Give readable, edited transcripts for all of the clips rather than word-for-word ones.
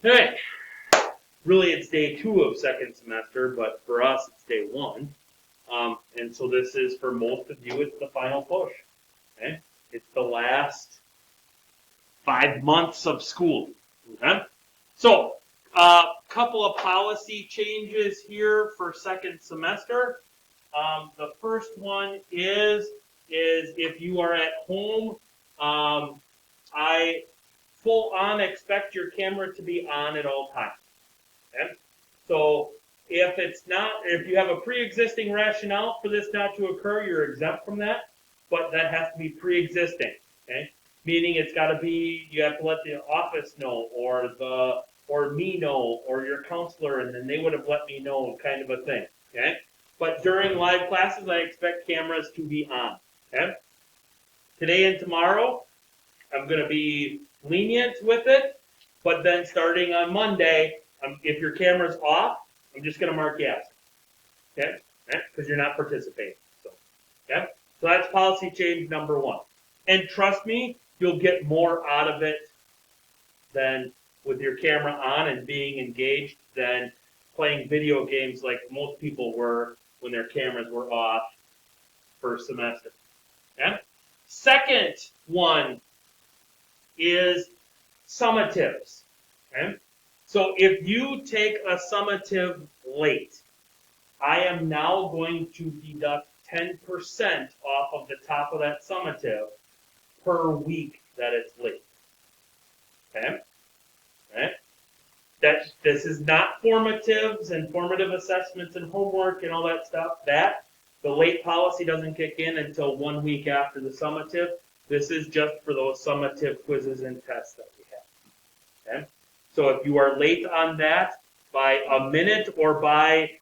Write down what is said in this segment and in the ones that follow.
Okay, really it's day 2 of second semester, but for us it's day 1. And so this is, for most of you, it's the final push. Okay, it's the last 5 months of school. Okay, so couple of policy changes here for second semester. The first one is if you are at home, I full on expect your camera to be on at all times. Okay? So if you have a pre-existing rationale for this not to occur, you're exempt from that, but that has to be pre-existing. Okay? Meaning it's got to be, you have to let the office know, or me know, or your counselor, and then they would have let me know, kind of a thing. Okay? But during live classes, I expect cameras to be on. Okay? Today and tomorrow, I'm going to be lenient with it, but then starting on Monday, if your camera's off, I'm just going to mark yes. Okay? Because you're not participating. So, okay? So that's policy change number 1. And trust me, you'll get more out of it than with your camera on and being engaged than playing video games like most people were when their cameras were off first semester. Okay? Second one is summatives. Okay? So if you take a summative late, I am now going to deduct 10% off of the top of that summative per week that it's late. Okay? Okay? This is not formatives and formative assessments and homework and all that stuff. The late policy doesn't kick in until 1 week after the summative. This is just for those summative quizzes and tests that we have. Okay? So if you are late on that by a minute or by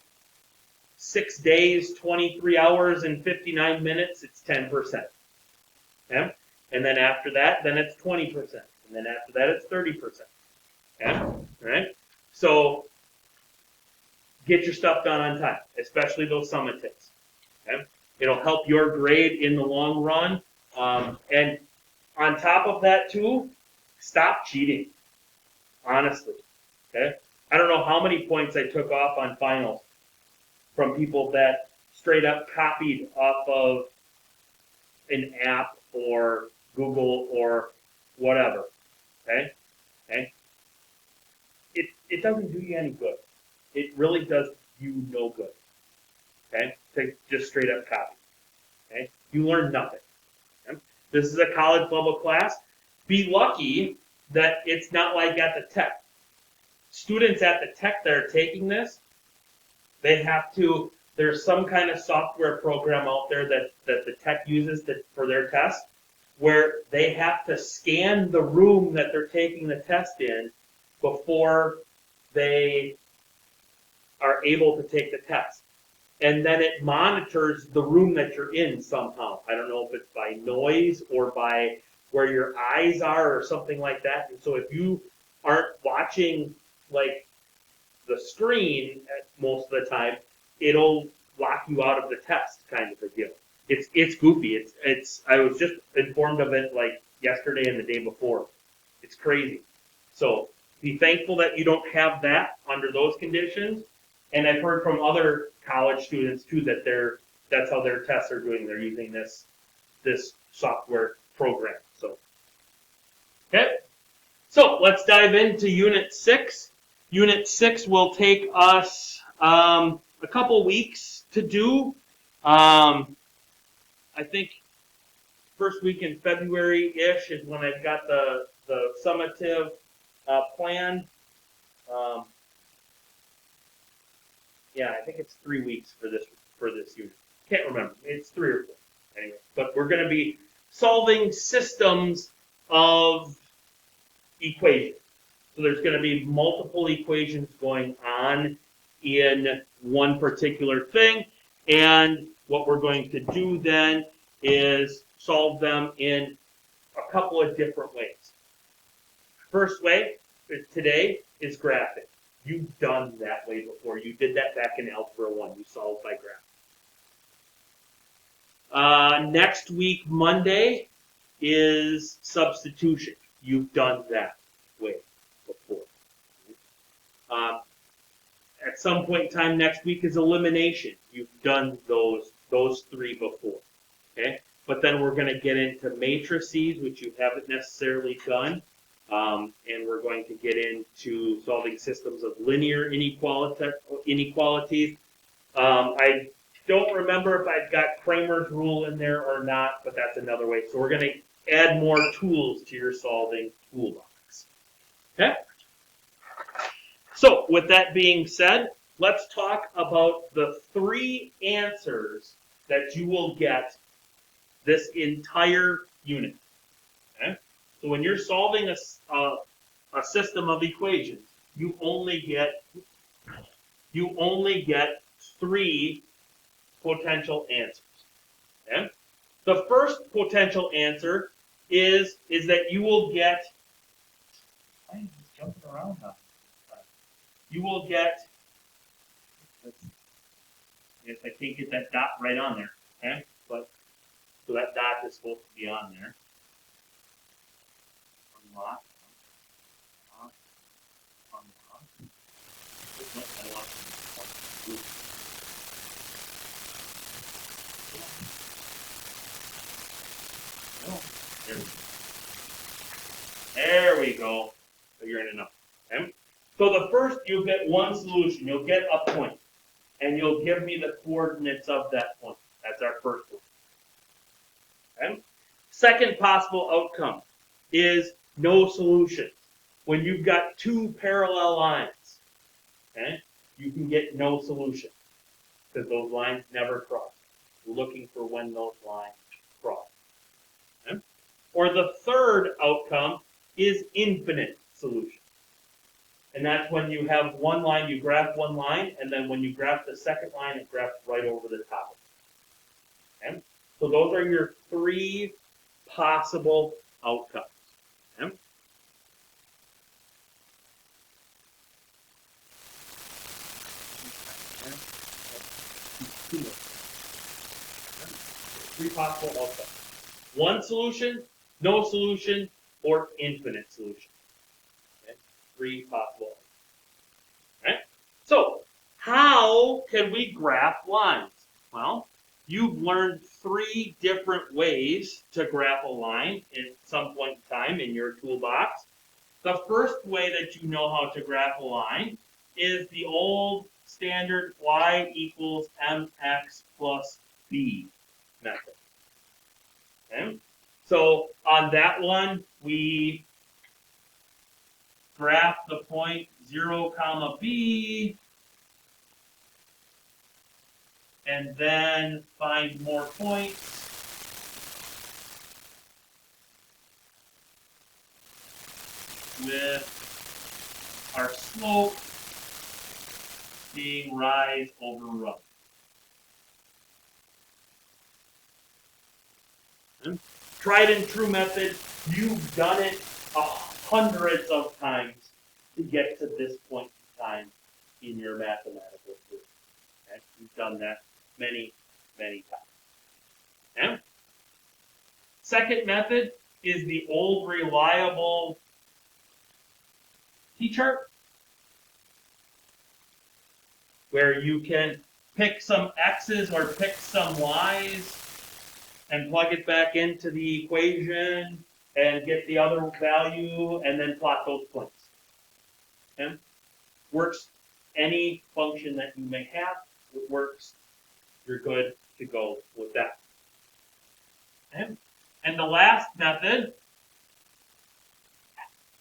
6 days, 23 hours, and 59 minutes, it's 10%. Okay? And then after that, then it's 20%. And then after that, it's 30%. Okay? All right? So get your stuff done on time, especially those summatives. Okay? It'll help your grade in the long run. And on top of that, too, stop cheating. Honestly. Okay? I don't know how many points I took off on finals from people that straight up copied off of an app or Google or whatever. Okay? Okay? It doesn't do you any good. It really does you no good. Okay? To just straight up copy. Okay? You learn nothing. Okay? This is a college level class. Be lucky that it's not like at the tech. Students at the tech that are taking this, they have to, there's some kind of software program out there that the tech uses for their test, where they have to scan the room that they're taking the test in before they are able to take the test. And then it monitors the room that you're in somehow. I don't know if it's by noise or by where your eyes are or something like that. And so if you aren't watching like the screen most of the time, it'll lock you out of the test, kind of a deal. It's goofy. It's I was just informed of it like yesterday and the day before. It's crazy. So be thankful that you don't have that under those conditions. And I've heard from other college students too that that's how their tests are doing. They're using this software program. So okay. So let's dive into Unit 6. Unit 6 will take us a couple weeks to do. I think first week in February-ish is when I've got the summative planned. Yeah, I think it's 3 weeks for this unit. Can't remember. It's 3 or 4. Anyway, but we're going to be solving systems of equations. So there's going to be multiple equations going on in one particular thing, and what we're going to do then is solve them in a couple of different ways. First way today is graphing. You've done that way before. You did that back in Algebra 1. You solved by graph. Next week, Monday, is substitution. You've done that way before. Um, at some point in time next week is elimination. You've done those three before. Okay? But then we're going to get into matrices, which you haven't necessarily done. And we're going to get into solving systems of linear inequalities. I don't remember if I've got Cramer's rule in there or not, but that's another way. So we're going to add more tools to your solving toolbox. Okay? So with that being said, let's talk about the three answers that you will get this entire unit. Okay? So when you're solving a system of equations, you only get three potential answers. Okay? The first potential answer is that you will get. Why is this jumping around now? You will get. I guess I can't get that dot right on there. Okay, but so that dot is supposed to be on there. Unlock. There we go. Figuring it out. Okay? So the first, you'll get one solution. You'll get a point. And you'll give me the coordinates of that point. That's our first one. Okay? Second possible outcome is no solution. When you've got two parallel lines, okay, you can get no solution because those lines never cross. We're looking for when those lines cross. Okay? Or the third outcome is infinite solution. And that's when you have one line, you graph one line, and then when you graph the second line, it graphs right over the top. Okay? So those are your three possible outcomes. Okay? Three possible outcomes. One solution, no solution, or infinite solution. Okay? Three possible outcomes. Okay? So, how can we graph lines? Well, you've learned three different ways to graph a line at some point in time in your toolbox. The first way that you know how to graph a line is the old standard y equals mx plus b method. Okay? So on that one, we graph the point 0, comma b, and then find more points. With our slope being rise over run. Tried and true method. You've done it hundreds of times to get to this point in time in your mathematical career. Okay? You've done that many, many times. Okay? Second method is the old reliable T-chart, where you can pick some x's or pick some y's and plug it back into the equation and get the other value and then plot those points. Okay? Works any function that you may have. It works. You're good to go with that. Okay? And the last method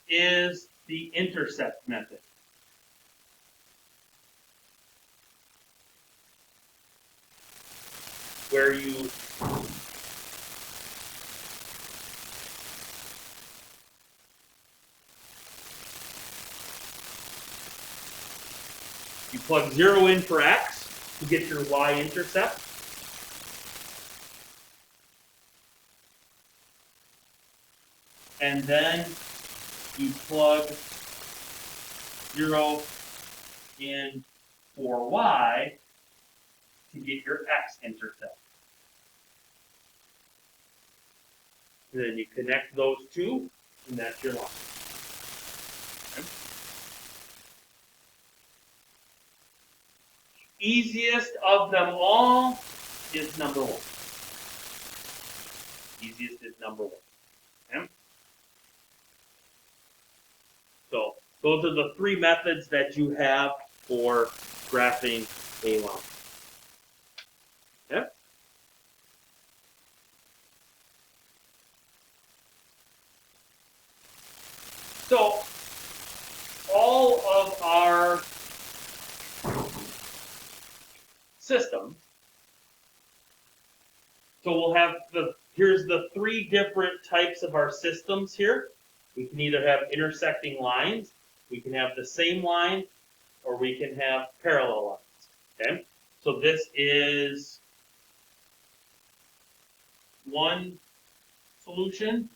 is the intercept method. Where you plug 0 in for x to get your y-intercept. And then you plug 0 in for y to get your x-intercept. And then you connect those two, and that's your line. Okay? easiest of them all is number 1. Easiest is number 1. Okay? So those are the 3 methods that you have for graphing a line. Okay? So all of our systems, so we'll have here's the 3 different types of our systems here. We can either have intersecting lines, we can have the same line, or we can have parallel lines. Okay? So this is one solution.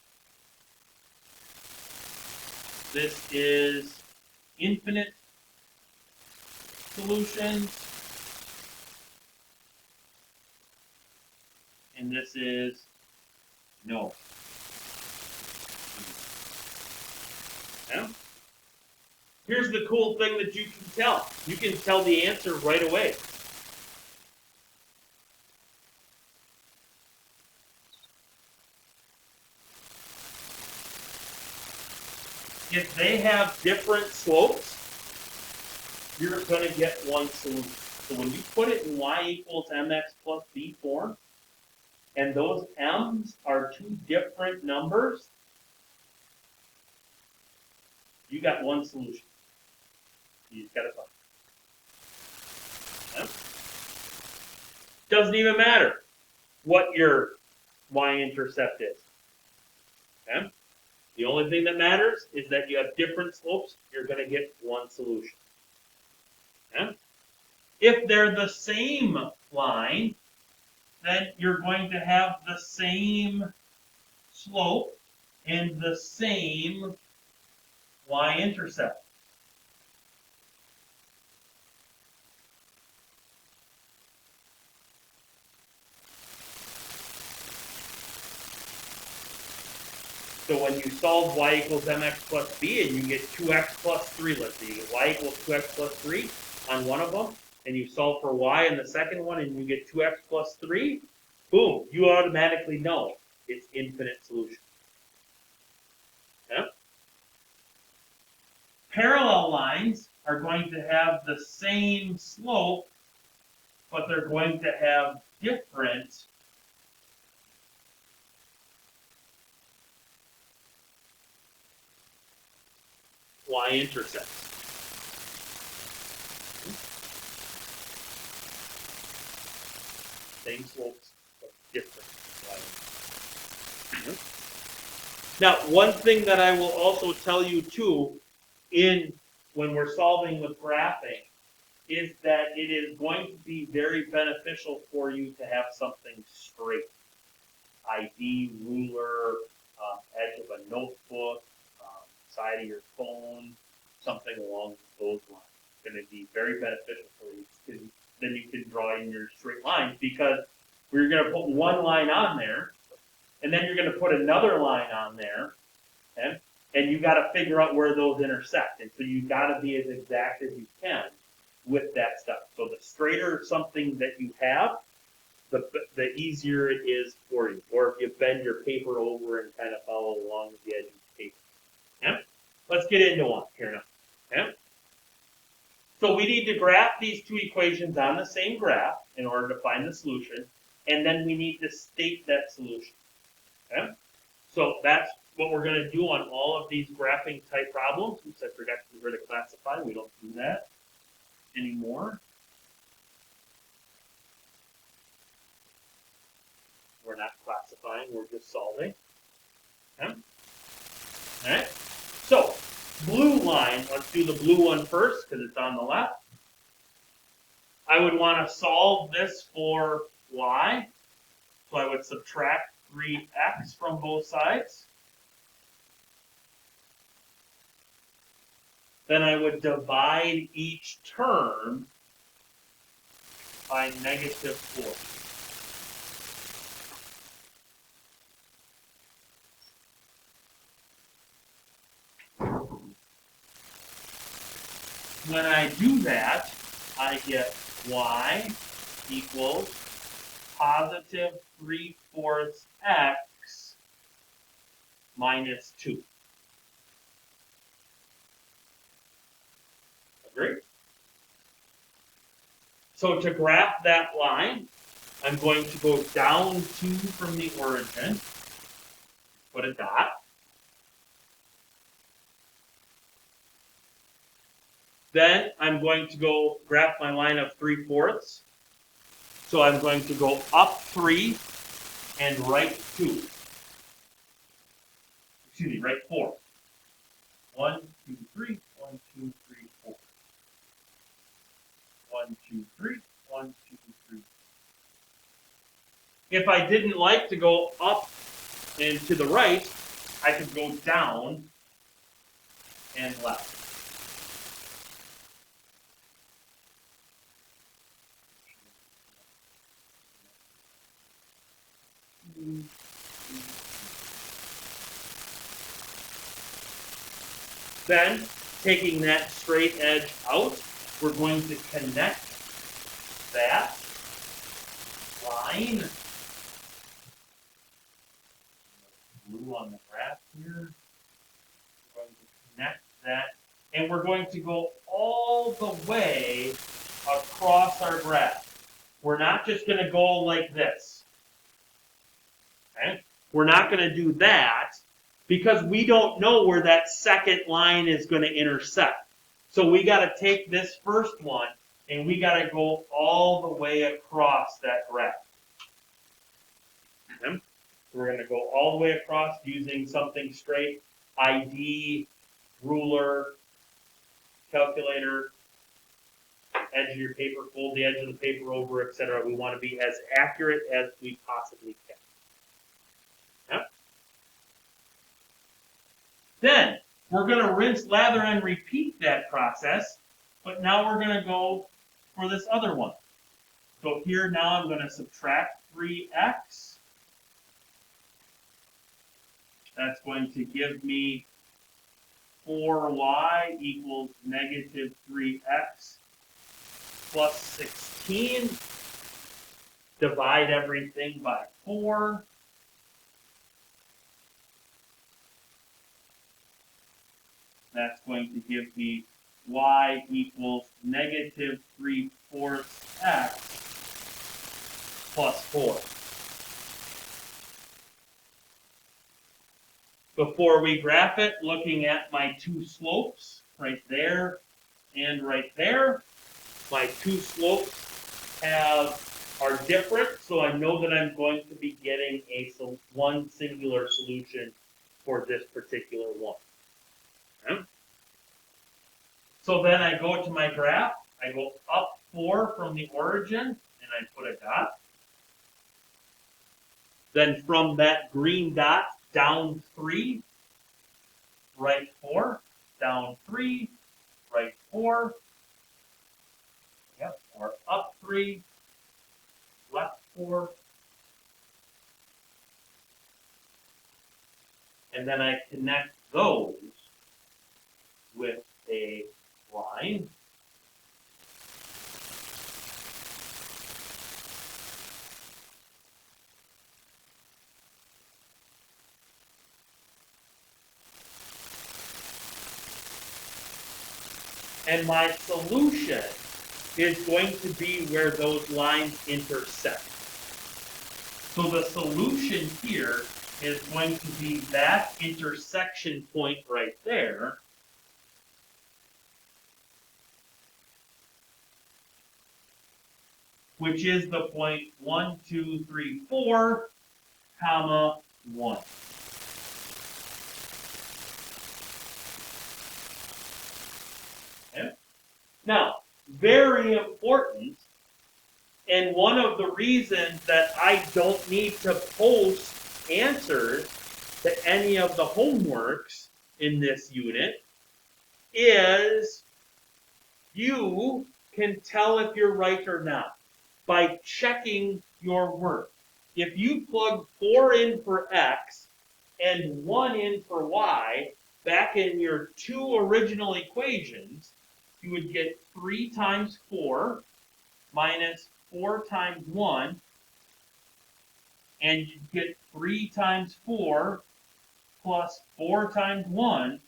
This is infinite solutions. And this is no. Yeah? Here's the cool thing that you can tell. You can tell the answer right away. If they have different slopes, you're going to get one solution. So when you put it in y equals mx plus b form, and those m's are 2 different numbers, you got one solution. You just got to find it. Yeah? Doesn't even matter what your y-intercept is. Okay? The only thing that matters is that you have different slopes, you're going to get one solution. Okay? If they're the same line, then you're going to have the same slope and the same y-intercept. So when you solve y equals mx plus b and you get 2x plus 3, let's see, you get y equals 2x plus 3 on one of them, and you solve for y in the second one and you get 2x plus 3, boom, you automatically know it's infinite solution. Yeah? Parallel lines are going to have the same slope, but they're going to have different y-intercepts. Same slopes, but different y-intercepts. Now, one thing that I will also tell you too, when we're solving with graphing, is that it is going to be very beneficial for you to have something straight. ID, ruler, edge of a notebook, side of your phone, something along those lines. It's going to be very beneficial for you because then you can draw in your straight lines, because we're going to put one line on there, and then you're going to put another line on there, okay? And you got to figure out where those intersect. And so you got to be as exact as you can with that stuff. So the straighter something that you have, the easier it is for you. Or if you bend your paper over and kind of follow along with the edge of the paper. Okay? Let's get into one here now. Okay? So we need to graph these 2 equations on the same graph in order to find the solution, and then we need to state that solution. Okay? So that's what we're going to do on all of these graphing type problems. Oops, I forgot to classify. We don't do that anymore. We're not classifying, we're just solving. Okay? All right? So, blue line, let's do the blue one first because it's on the left. I would want to solve this for y. So I would subtract 3x from both sides. Then I would divide each term by -4. When I do that, I get y equals positive 3/4 x minus 2. Agree? So to graph that line, I'm going to go down 2 from the origin, put a dot. Then I'm going to go graph my line of 3/4. So I'm going to go up 3 and right 2. Excuse me, right 4. 1, 2, 3, 1, 2, 3, 4. 1, 2, 3, 1, 2, 3. If I didn't like to go up and to the right, I could go down and left. Then, taking that straight edge out, we're going to connect that line. Blue on the graph here. We're going to connect that, and we're going to go all the way across our graph. We're not just going to go like this. Okay? We're not going to do that because we don't know where that second line is going to intersect. So we got to take this first one and we got to go all the way across that graph. Okay? We're going to go all the way across using something straight, ID, ruler, calculator, edge of your paper, fold the edge of the paper over, etc. We want to be as accurate as we possibly can. Okay? Then we're going to rinse, lather, and repeat that process, but now we're going to go for this other one. So here now I'm going to subtract 3x. That's going to give me 4y equals negative 3x plus 16. Divide everything by 4. That's going to give me y equals negative 3/4 x plus 4. Before we graph it, looking at my two slopes, right there and right there, my two slopes are different, so I know that I'm going to be getting one singular solution for this particular one. Okay? So then I go to my graph, I go up 4 from the origin, and I put a dot. Then from that green dot, down 3, right 4, down 3, right 4, yep, or up 3, left 4, and then I connect those with a line. And my solution is going to be where those lines intersect. So the solution here is going to be that intersection point right there. Which is the point 1, 2, 3, 4, comma 1. Okay? Now, very important, and one of the reasons that I don't need to post answers to any of the homeworks in this unit is you can tell if you're right or not by checking your work. If you plug 4 in for x and 1 in for y back in your two original equations, you would get 3 times 4 minus 4 times 1, and you get 3 times 4 plus 4 times 1,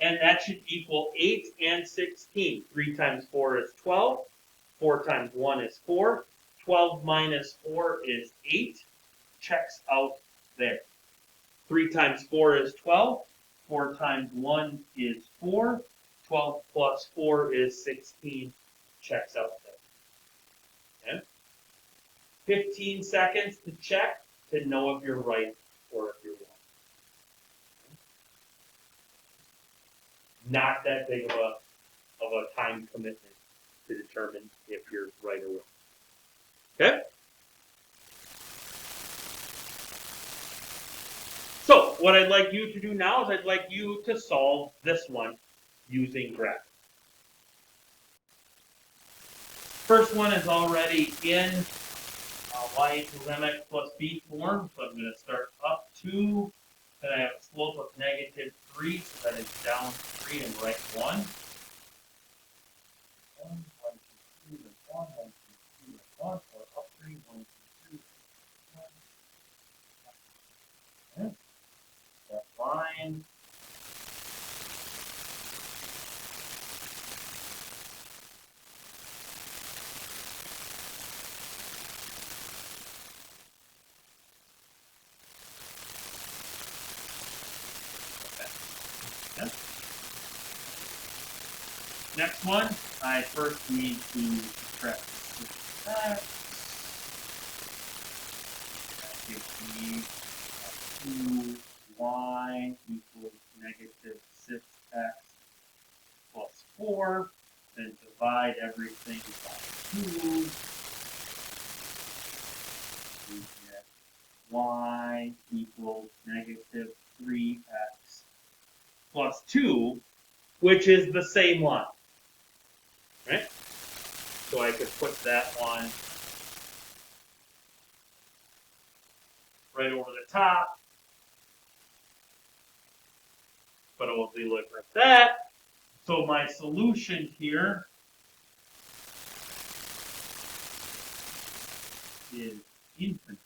and that should equal 8 and 16. 3 times 4 is 12, 4 times 1 is 4, 12 minus 4 is 8, checks out there. 3 times 4 is 12, 4 times 1 is 4, 12 plus 4 is 16, checks out there. Okay? 15 seconds to check to know if you're right or if you're wrong. Not that big of a time commitment to determine if you're right or wrong. Okay? So what I'd like you to do now is I'd like you to solve this one using graph. First one is already in y equals mx plus b form, so I'm going to start up 2, then I have a slope of negative 3, so that is down 3 and right 1. 1, 1, 2, 3, 1, 1, 2, 3, 1, or up 3, 1, 2, 3, 1. Okay. That line. Okay. Next one, I first need to subtract that. That gives me 2y equals negative 6x plus 4. Then divide everything by 2. We get y equals negative 3x plus 2, which is the same line. Right? So I could put that one right over the top. But it will deliver that. So my solution here is infinite.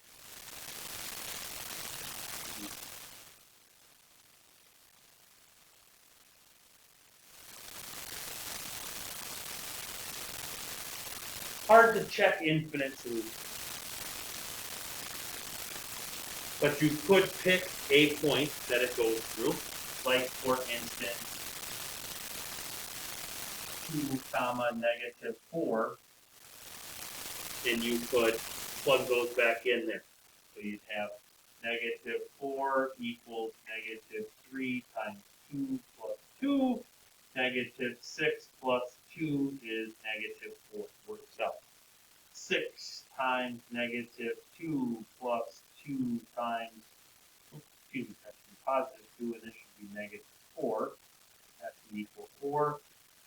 Hard to check infinite solutions. But you could pick a point that it goes through. Like, for instance, 2 comma negative 4. And you could plug those back in there. So you'd have negative 4 equals negative 3 times 2 plus 2. Negative 6 plus 2 is negative 4. Works out. 6 times negative 2 plus 2 times, excuse me, that should be positive 2, and this should be negative 4. That should equal 4.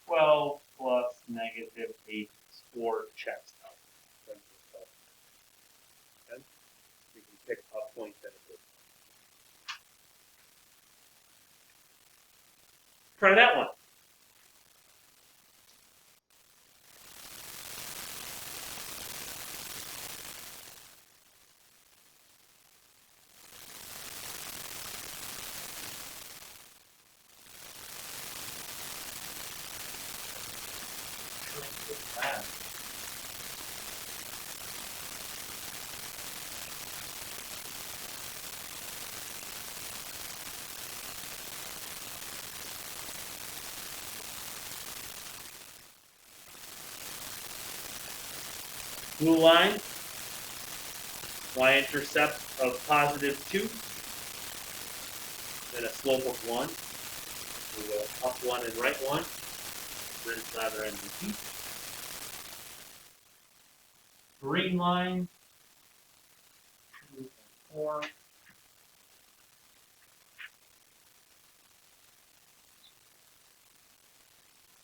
12 plus negative 8 is 4, checks out. Okay? You can pick a point that it is. Try that one. Blue line, y-intercept of positive 2, then a slope of 1. We go up 1 and right 1, rinse, lather, and repeat. Green line, 2 and 4.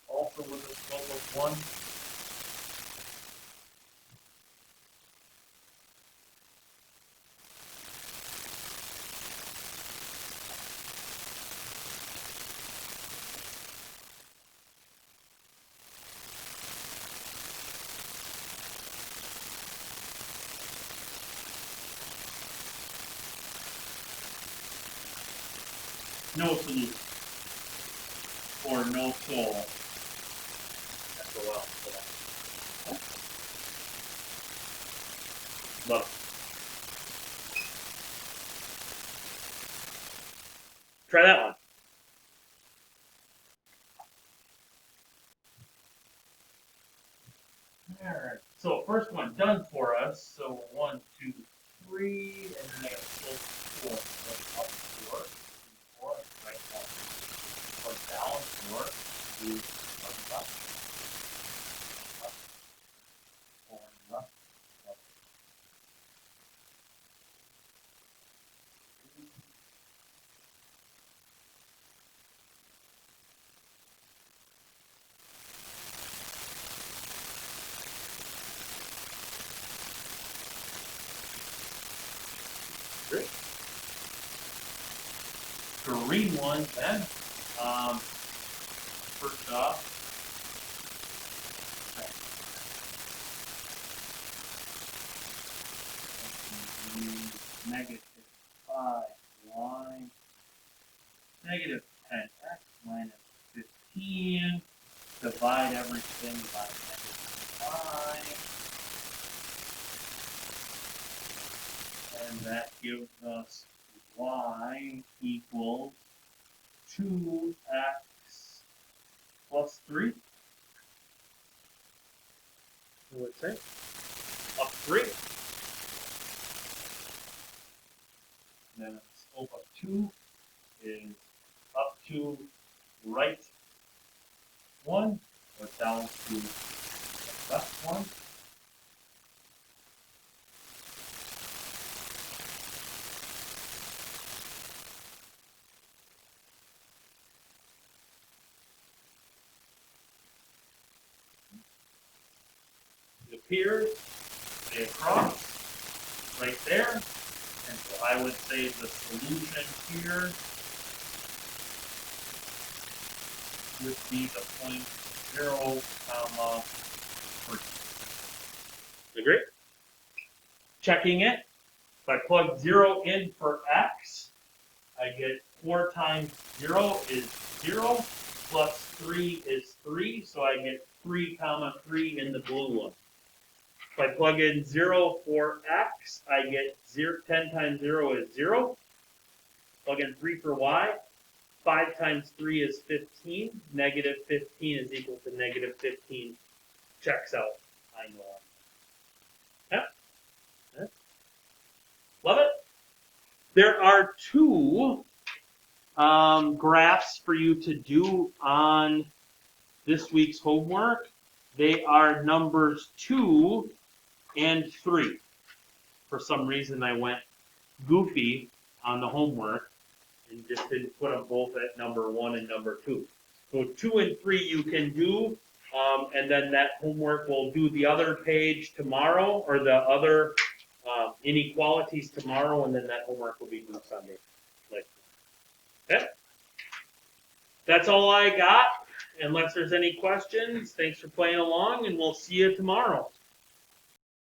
Also with a slope of 1. no solution. Or no soul. SOL for that. Love it. Try that one. Alright, so first one done for us. So 1, 2, 3, and then I have slope 4. So up 4, 4, right up. Or down 4, 2, up, up, 4, up, up. Great. Green one then. First off, -5y, -10x minus 15. Divide everything by -5. And that gives us y equals 2x plus 3. I would say. Up 3. And then the slope of 2 is up to right 1, or down to left 1. It appears, they cross right there. And so I would say the solution here would be the point 0, comma 3. Agree? Checking it. If I plug 0 in for x, I get 4 times 0 is 0, plus 3 is 3, so I get 3, comma 3 in the blue one. If I plug in 0 for x, I get 10 times 0 is 0. Plug in 3 for y. 5 times 3 is 15. Negative 15 is equal to negative 15. Checks out. I know. Yeah. Yeah. Love it. There are 2 graphs for you to do on this week's homework. They are numbers 2 and 3. For some reason, I went goofy on the homework and just didn't put them both at number 1 and number 2. So 2 and 3 you can do, and then that homework will do the other page tomorrow, or the other inequalities tomorrow, and then that homework will be due Sunday. Okay? That's all I got. Unless there's any questions, thanks for playing along, and we'll see you tomorrow.